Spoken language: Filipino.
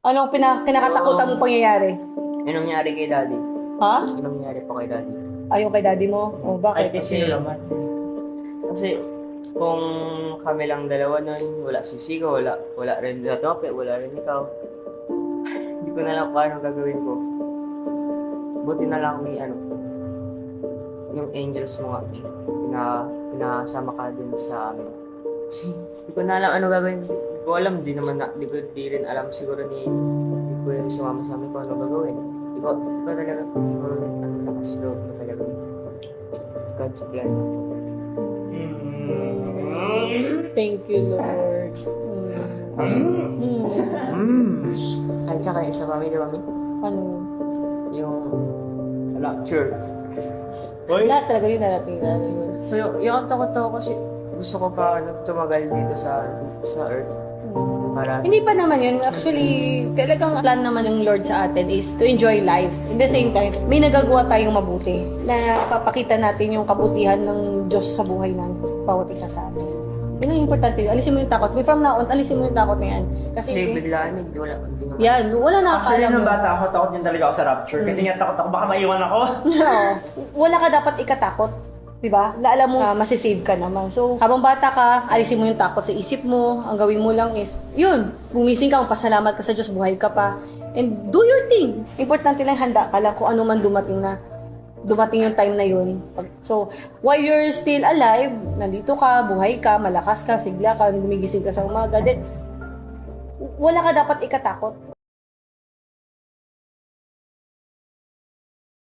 Anong kinakatakutan mong pangyayari? Anong nangyari kay daddy? Ha? Anong nangyari po kay daddy? Ayaw kay daddy mo? O bakit? Kasi kung kami lang dalawa nun, wala si Siko, wala rin na Tope, wala rin ikaw. Hindi ko na lang kung anong gagawin ko. Buti na lang may yung angels mo nga, pinasama ka din sa amin. Kasi hindi ko na alam ano gagawin. Hindi ko alam, di rin alam siguro ni ko yung sumama sa amin kung ano gagawin. Hindi ko talaga kung ano lakas loob mo talaga. God's plan. Thank you, Lord. At saka isa kami, di ba, Mi? Ano? Yung rapture. Lahat talaga yun narating namin yun. So, yung takot ako kasi gusto ko pa tumagal dito sa earth. Para Hindi pa naman yun. Actually, talagang plan naman ng Lord sa atin is to enjoy life. In the same time, may nagagawa tayong mabuti na papakita natin yung kabutihan ng Diyos sa buhay ng bawat isa sa atin. Yun ang importante. Alisin mo yung takot. From now on, alisin mo yung takot na yan. kasi biglaan, hindi wala. Yan, wala na Actually, akala mo. nung bata ako, takot din talaga ako sa rapture. Kasi nga takot ako, baka maiwan ako. Oo. Wala ka dapat ikatakot. Diba? Na alam mo, masisave ka naman. So, habang bata ka, alisin mo yung takot sa isip mo. Ang gawin mo lang is, yun, gumising ka, pasalamat ka sa Diyos, buhay ka pa. And do your thing. Importante lang, handa ka lang kung ano man dumating yung time na yun. So, while you're still alive, nandito ka, buhay ka, malakas ka, sigla ka, gumigising ka sa umaga, then, wala ka dapat ikatakot.